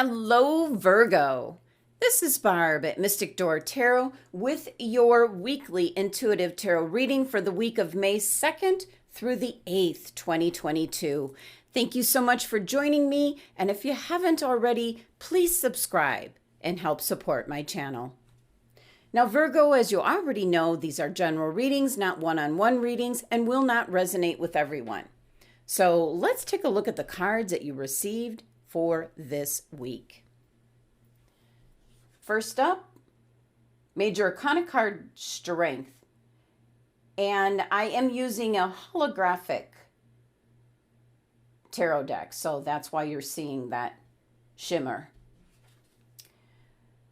Hello, Virgo. This is Barb at Mystic Door Tarot with your weekly intuitive tarot reading for the week of May 2nd through the 8th, 2022. Thank you so much for joining me, and if you haven't already, please subscribe and help support my channel. Now, Virgo, as you already know, these are general readings, not one-on-one readings, and will not resonate with everyone. So let's take a look at the cards that you received for this week. First up, Major Arcana card Strength. And I am using a holographic tarot deck, so that's why you're seeing that shimmer.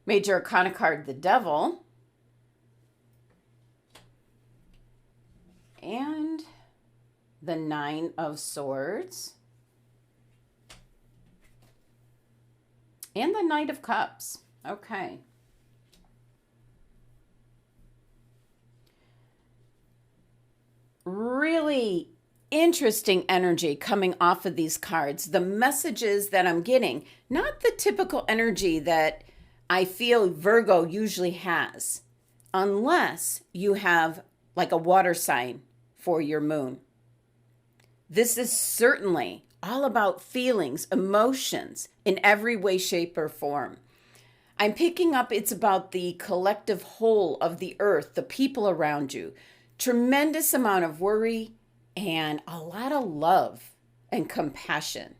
Major Arcana card the Devil. And the Nine of Swords. And the Knight of Cups. Okay. Really interesting energy coming off of these cards. The messages that I'm getting, not the typical energy that I feel Virgo usually has, unless you have like a water sign for your moon. This is certainly all about feelings, emotions in every way, shape, or form. I'm picking up it's about the collective whole of the earth, the people around you. Tremendous amount of worry and a lot of love and compassion.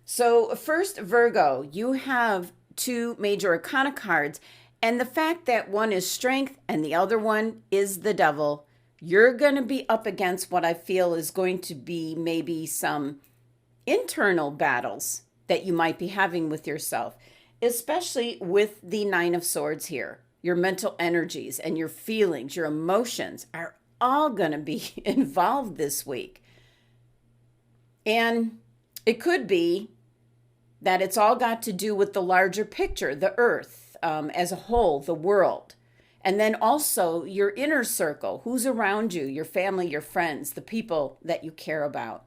So first, Virgo, you have two Major Arcana cards, and the fact that one is Strength and the other one is the Devil, you're going to be up against what I feel is going to be maybe some internal battles that you might be having with yourself, especially with the Nine of Swords here. Your mental energies and your feelings, your emotions are all going to be involved this week. And it could be that it's all got to do with the larger picture, the earth as a whole, the world. And then also your inner circle, who's around you, your family, your friends, the people that you care about.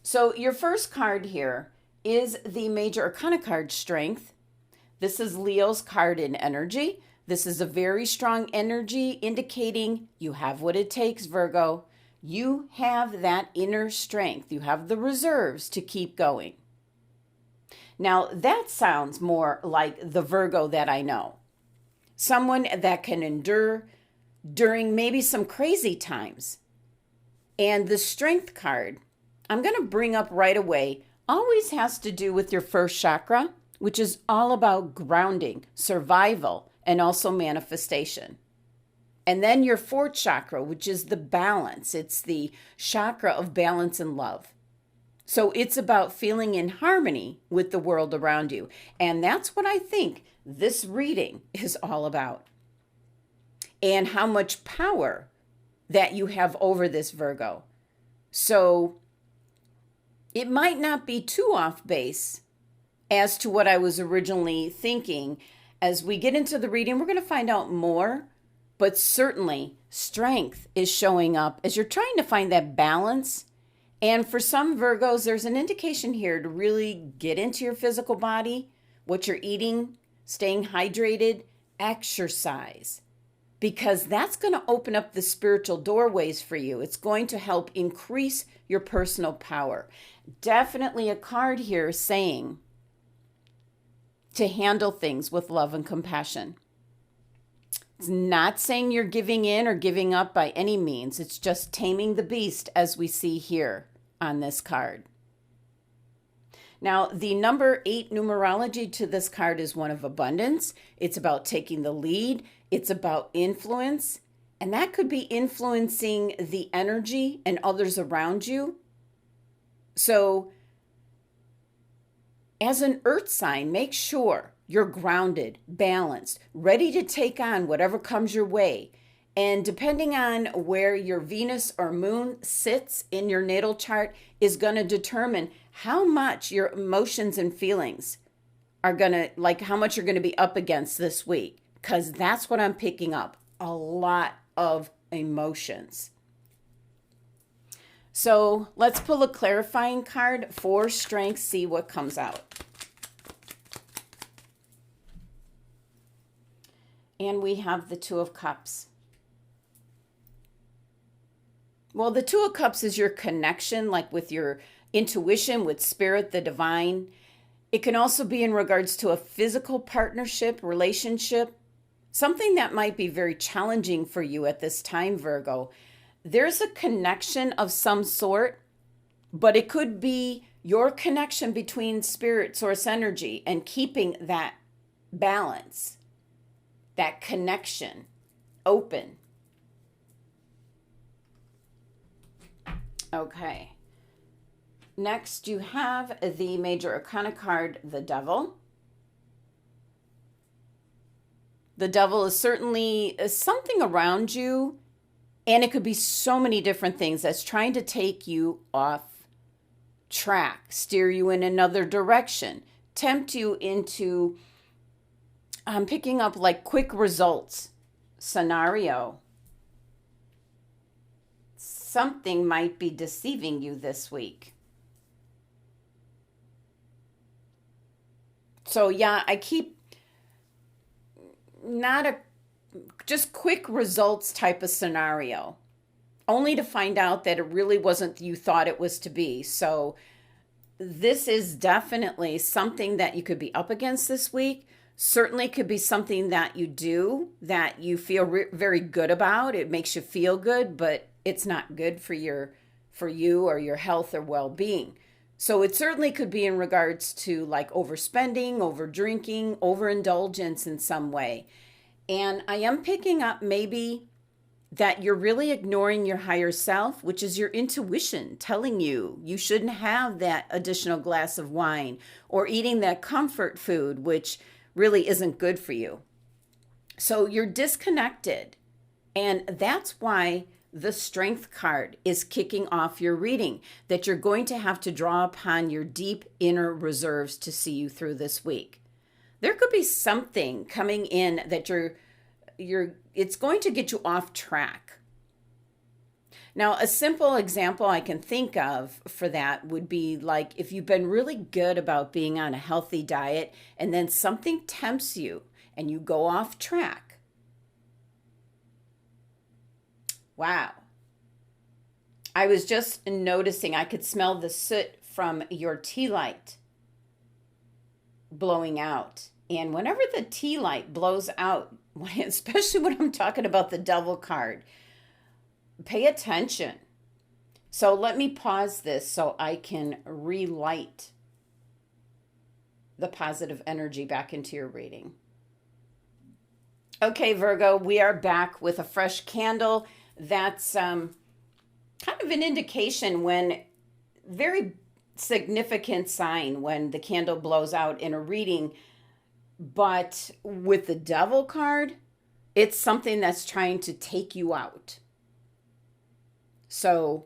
So your first card here is the Major Arcana card Strength. This is Leo's card in energy. This is a very strong energy indicating you have what it takes, Virgo. You have that inner strength. You have the reserves to keep going. Now that sounds more like the Virgo that I know. Someone that can endure during maybe some crazy times. And the Strength card, I'm going to bring up right away, always has to do with your first chakra, which is all about grounding, survival, and also manifestation. And then your fourth chakra, which is the balance. It's the chakra of balance and love. So it's about feeling in harmony with the world around you. And that's what I think this reading is all about. And how much power that you have over this, Virgo. So it might not be too off base as to what I was originally thinking. As we get into the reading, we're going to find out more. But certainly, strength is showing up as you're trying to find that balance. And for some Virgos, there's an indication here to really get into your physical body, what you're eating, staying hydrated, exercise. Because that's going to open up the spiritual doorways for you. It's going to help increase your personal power. Definitely a card here saying to handle things with love and compassion. It's not saying you're giving in or giving up by any means. It's just taming the beast as we see here on this card. Now, the number 8 numerology to this card is one of abundance. It's about taking the lead. It's about influence. And that could be influencing the energy and others around you. So, as an earth sign, make sure you're grounded, balanced, ready to take on whatever comes your way. And depending on where your Venus or moon sits in your natal chart is going to determine how much your emotions and feelings are going to, like how much you're going to be up against this week. Because that's what I'm picking up, a lot of emotions. So let's pull a clarifying card for strength, see what comes out. And we have the Two of Cups. Well, the Two of Cups is your connection, like with your intuition, with spirit, the divine. It can also be in regards to a physical partnership, relationship, something that might be very challenging for you at this time, Virgo. There's a connection of some sort, but it could be your connection between spirit, source energy, and keeping that balance, that connection open. Okay. Next, you have the Major Arcana card, the Devil. The Devil is certainly something around you, and it could be so many different things that's trying to take you off track, steer you in another direction, tempt you into picking up like quick results scenario. Something might be deceiving you this week. So yeah, I keep not a just quick results type of scenario, only to find out that it really wasn't you thought it was to be. So this is definitely something that you could be up against this week. Certainly could be something that you do that you feel very good about. It makes you feel good, but it's not good for you or your health or well-being. So it certainly could be in regards to like overspending, over drinking, overindulgence in some way. And I am picking up maybe that you're really ignoring your higher self, which is your intuition telling you you shouldn't have that additional glass of wine or eating that comfort food, which really isn't good for you. So you're disconnected. And that's why the Strength card is kicking off your reading, that you're going to have to draw upon your deep inner reserves to see you through this week. There could be something coming in that it's going to get you off track. Now, a simple example I can think of for that would be like if you've been really good about being on a healthy diet and then something tempts you and you go off track. Wow. I was just noticing I could smell the soot from your tea light blowing out. And whenever the tea light blows out, especially when I'm talking about the Devil card, pay attention. So let me pause this so I can relight the positive energy back into your reading. Okay, Virgo, we are back with a fresh candle. That's kind of an indication when very significant sign when the candle blows out in a reading. But with the Devil card, it's something that's trying to take you out. So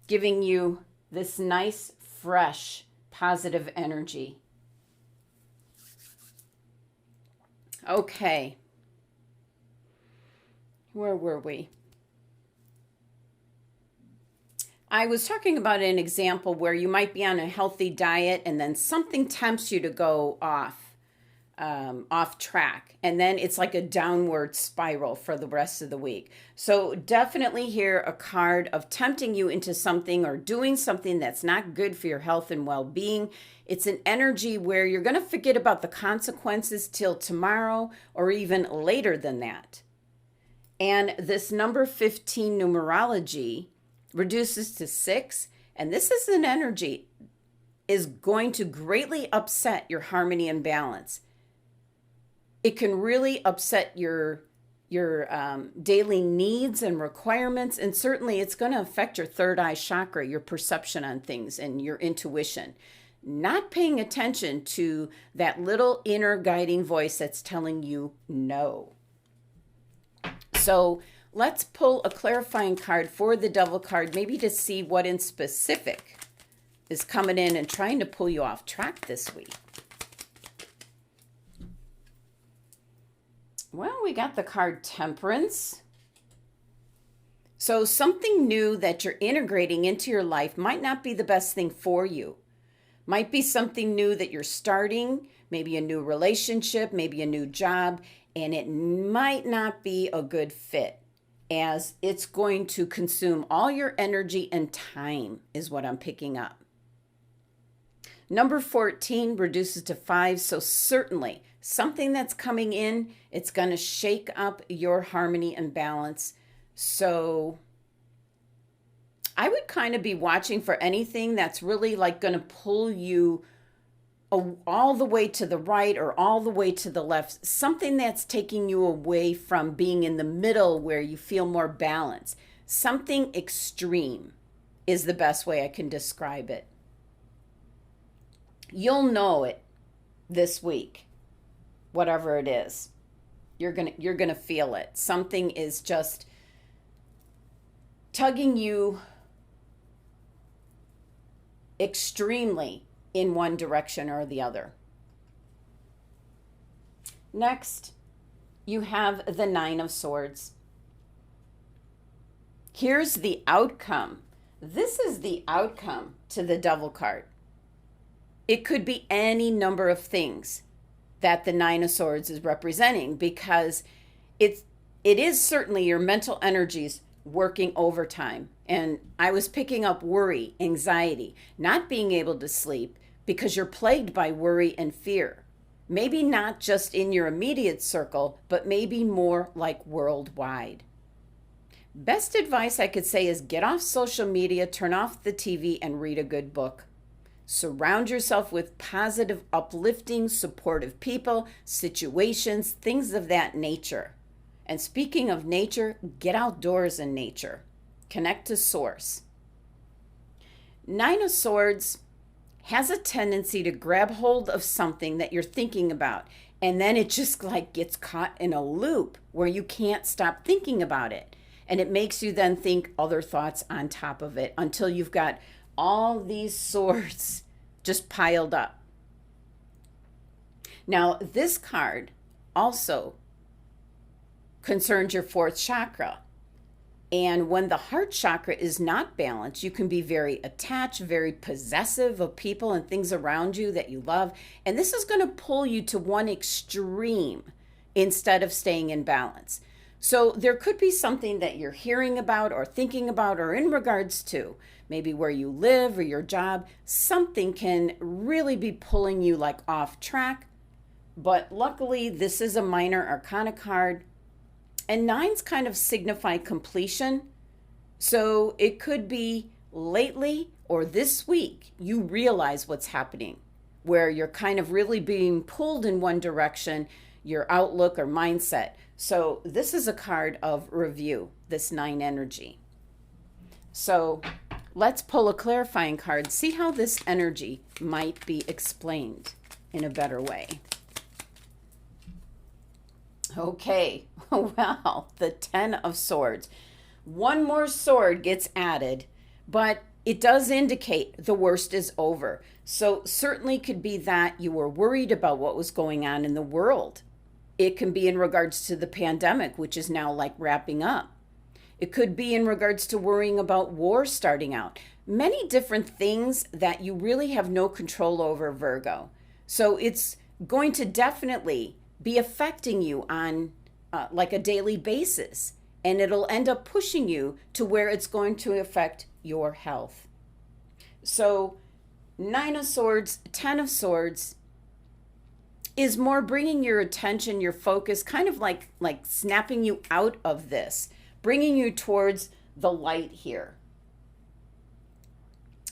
giving you this nice, fresh, positive energy. Okay. Where were we? I was talking about an example where you might be on a healthy diet and then something tempts you to go off track. And then it's like a downward spiral for the rest of the week. So definitely here a card of tempting you into something or doing something that's not good for your health and well-being. It's an energy where you're going to forget about the consequences till tomorrow or even later than that. And this number 15 numerology reduces to 6. And this is an energy is going to greatly upset your harmony and balance. It can really upset your daily needs and requirements. And certainly it's going to affect your third eye chakra, your perception on things and your intuition. Not paying attention to that little inner guiding voice that's telling you no. So let's pull a clarifying card for the Devil card, maybe to see what in specific is coming in and trying to pull you off track this week. Well, we got the card Temperance. So something new that you're integrating into your life might not be the best thing for you. Might be something new that you're starting, maybe a new relationship, maybe a new job, and it might not be a good fit as it's going to consume all your energy and time is what I'm picking up. Number 14 reduces to 5, so certainly something that's coming in, it's going to shake up your harmony and balance. So I would kind of be watching for anything that's really like going to pull you all the way to the right or all the way to the left, something that's taking you away from being in the middle where you feel more balanced. Something extreme is the best way I can describe it. You'll know it this week, whatever it is. You're gonna feel it. Something is just tugging you extremely in one direction or the other. Next, you have the 9 of Swords. Here's the outcome. This is the outcome to the Devil card. It could be any number of things that the 9 of Swords is representing, because it is certainly your mental energies working overtime. And I was picking up worry, anxiety, not being able to sleep because you're plagued by worry and fear. Maybe not just in your immediate circle, but maybe more like worldwide. Best advice I could say is get off social media, turn off the TV, and read a good book. Surround yourself with positive, uplifting, supportive people, situations, things of that nature. And speaking of nature, get outdoors in nature. Connect to source. 9 of Swords has a tendency to grab hold of something that you're thinking about, and then it just like gets caught in a loop where you can't stop thinking about it. And it makes you then think other thoughts on top of it until you've got all these swords just piled up. Now, this card also concerns your 4th chakra. And when the heart chakra is not balanced, you can be very attached, very possessive of people and things around you that you love. And this is going to pull you to one extreme instead of staying in balance. So there could be something that you're hearing about or thinking about or in regards to, maybe where you live or your job. Something can really be pulling you like off track. But luckily, this is a minor arcana card. And 9s kind of signify completion. So it could be lately or this week you realize what's happening, where you're kind of really being pulled in one direction, your outlook or mindset. So this is a card of review, this 9 energy. So let's pull a clarifying card, see how this energy might be explained in a better way. Okay, well, the 10 of Swords. One more sword gets added, but it does indicate the worst is over. So certainly could be that you were worried about what was going on in the world. It can be in regards to the pandemic, which is now like wrapping up. It could be in regards to worrying about war starting out. Many different things that you really have no control over, Virgo. So it's going to definitely be affecting you on like a daily basis. And it'll end up pushing you to where it's going to affect your health. So 9 of Swords, 10 of Swords is more bringing your attention, your focus, kind of like snapping you out of this, bringing you towards the light here.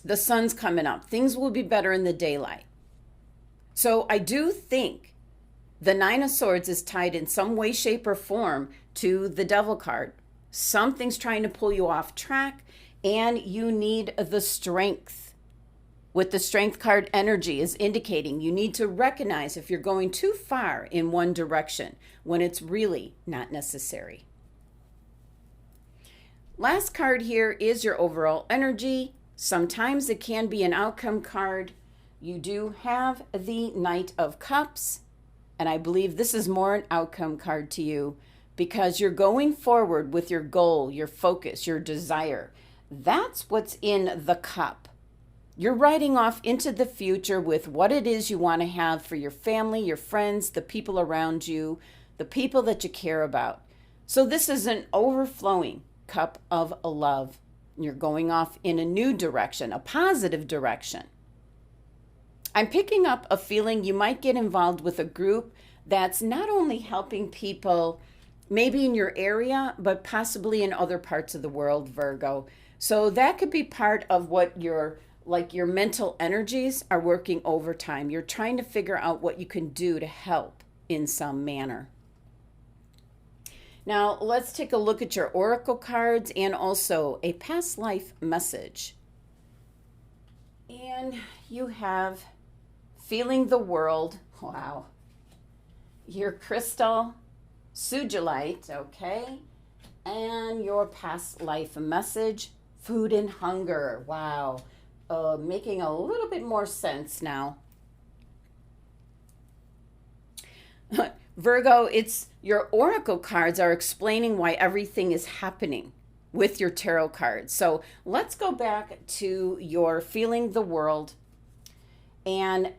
The sun's coming up. Things will be better in the daylight. So I do think the 9 of Swords is tied in some way, shape, or form to the Devil card. Something's trying to pull you off track, and you need the strength. With the Strength card, energy is indicating you need to recognize if you're going too far in one direction when it's really not necessary. Last card here is your overall energy. Sometimes it can be an outcome card. You do have the Knight of Cups. And I believe this is more an outcome card to you because you're going forward with your goal, your focus, your desire. That's what's in the cup. You're riding off into the future with what it is you want to have for your family, your friends, the people around you, the people that you care about. So this is an overflowing cup of love. You're going off in a new direction, a positive direction. I'm picking up a feeling you might get involved with a group that's not only helping people maybe in your area, but possibly in other parts of the world, Virgo. So that could be part of what your mental energies are working overtime. You're trying to figure out what you can do to help in some manner. Now, let's take a look at your oracle cards and also a past life message. And you have feeling the world. Wow. Your crystal, Ciseonik, okay? And your past life message, food and hunger. Wow. Making a little bit more sense now. Virgo, it's your oracle cards are explaining why everything is happening with your tarot cards. So let's go back to your feeling the world. And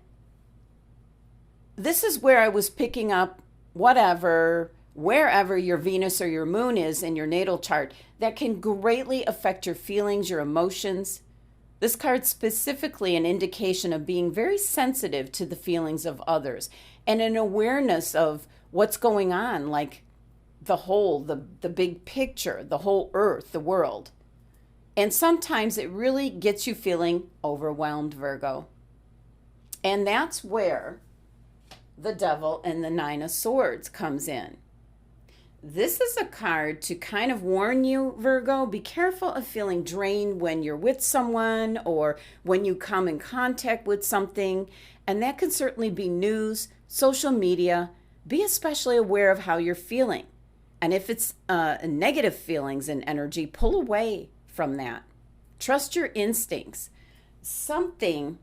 this is where I was picking up wherever your Venus or your moon is in your natal chart, that can greatly affect your feelings, your emotions. This card's specifically an indication of being very sensitive to the feelings of others and an awareness of what's going on, like the whole, the big picture, the whole earth, the world. And sometimes it really gets you feeling overwhelmed, Virgo. And that's where the Devil and the Nine of Swords comes in. This is a card to kind of warn you, Virgo, be careful of feeling drained when you're with someone or when you come in contact with something. And that can certainly be news, social media. Be especially aware of how you're feeling. And if it's negative feelings and energy, pull away from that. Trust your instincts. Something's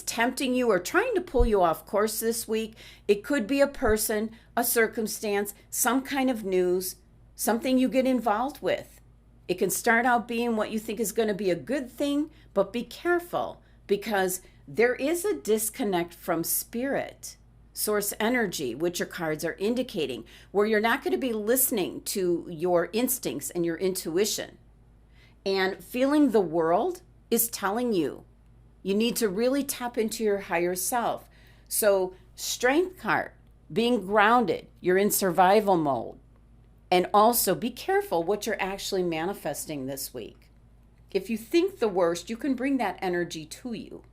tempting you or trying to pull you off course this week. It could be a person, a circumstance, some kind of news, something you get involved with. It can start out being what you think is going to be a good thing, but be careful because there is a disconnect from spirit, source energy, which your cards are indicating, where you're not going to be listening to your instincts and your intuition. And feeling the world is telling you need to really tap into your higher self. So strength card, being grounded, you're in survival mode. And also be careful what you're actually manifesting this week. If you think the worst, you can bring that energy to you.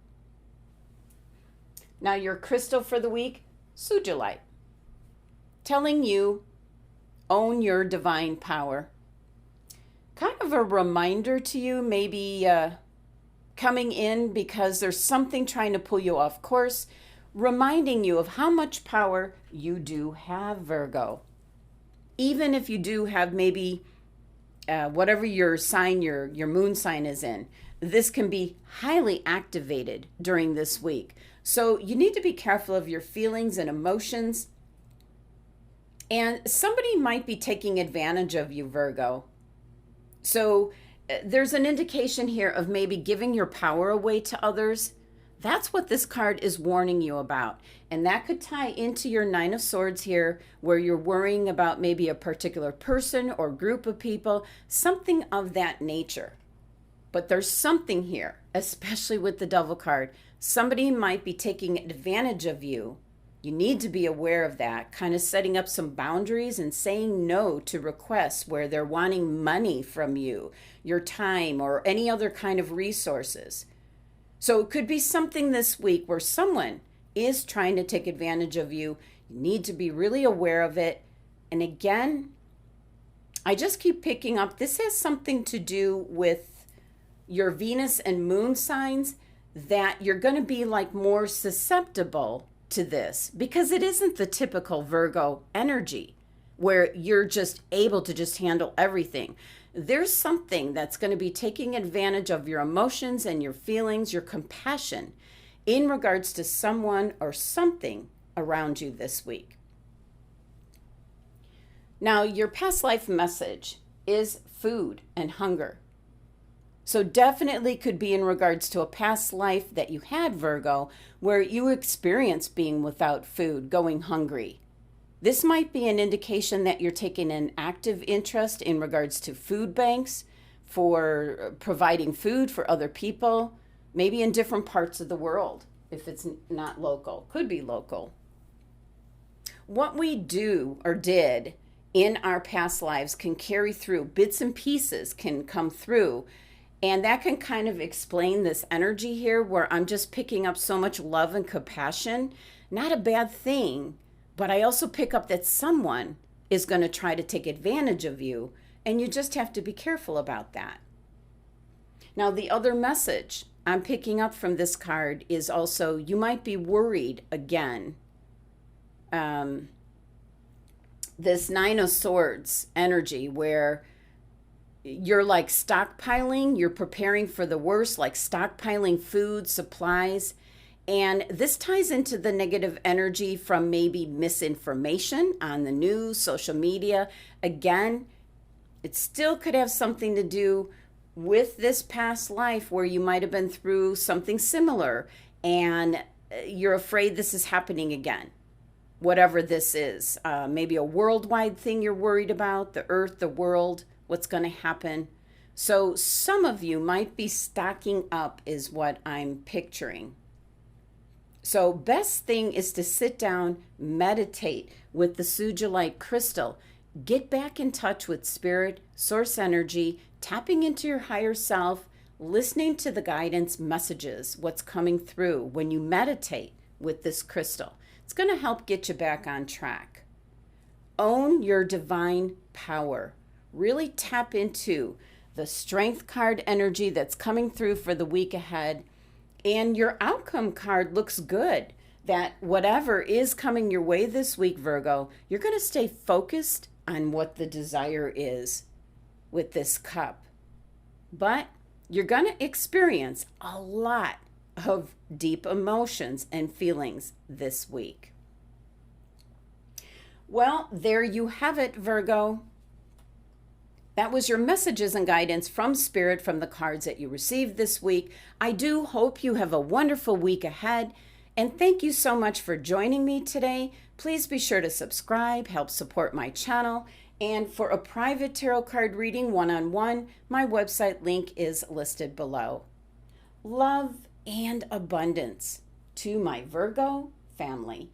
Now your crystal for the week, Ciseonik, telling you own your divine power. Kind of a reminder to you, maybe coming in because there's something trying to pull you off course, reminding you of how much power you do have, Virgo. Even if you do have maybe whatever your sign, your moon sign is in, this can be highly activated during this week. So you need to be careful of your feelings and emotions. And somebody might be taking advantage of you, Virgo. So there's an indication here of maybe giving your power away to others. That's what this card is warning you about. And that could tie into your Nine of Swords here, where you're worrying about maybe a particular person or group of people, something of that nature. But there's something here, especially with the Devil card. Somebody might be taking advantage of you. You need to be aware of that, kind of setting up some boundaries and saying no to requests where they're wanting money from you, your time, or any other kind of resources. So it could be something this week where someone is trying to take advantage of you. You need to be really aware of it. And again, I just keep picking up, this has something to do with your Venus and moon signs, that you're going to be like more susceptible to this because it isn't the typical Virgo energy where you're just able to just handle everything. There's something that's going to be taking advantage of your emotions and your feelings, your compassion in regards to someone or something around you this week. Now, your past life message is food and hunger. So definitely could be in regards to a past life that you had, Virgo, where you experienced being without food, going hungry. This might be an indication that you're taking an active interest in regards to food banks, for providing food for other people, maybe in different parts of the world, if it's not local, could be local. What we do or did in our past lives can carry through, bits and pieces can come through, and that can kind of explain this energy here where I'm just picking up so much love and compassion. Not a bad thing, but I also pick up that someone is going to try to take advantage of you, and you just have to be careful about that. Now, the other message I'm picking up from this card is also you might be worried again. This Nine of Swords energy where you're like stockpiling, you're preparing for the worst, like stockpiling food, supplies. And this ties into the negative energy from maybe misinformation on the news, social media. Again, it still could have something to do with this past life where you might have been through something similar and you're afraid this is happening again. Whatever this is, maybe a worldwide thing you're worried about, the earth, the world, what's going to happen. So some of you might be stocking up is what I'm picturing. So best thing is to sit down, meditate with the Ciseonik crystal. Get back in touch with spirit, source energy, tapping into your higher self, listening to the guidance messages, what's coming through when you meditate with this crystal. It's going to help get you back on track. Own your divine power. Really tap into the strength card energy that's coming through for the week ahead. And your outcome card looks good. That whatever is coming your way this week, Virgo, you're going to stay focused on what the desire is with this cup. But you're going to experience a lot of deep emotions and feelings this week. Well, there you have it, Virgo. That was your messages and guidance from Spirit from the cards that you received this week. I do hope you have a wonderful week ahead. And thank you so much for joining me today. Please be sure to subscribe, help support my channel. And for a private tarot card reading one-on-one, my website link is listed below. Love and abundance to my Virgo family.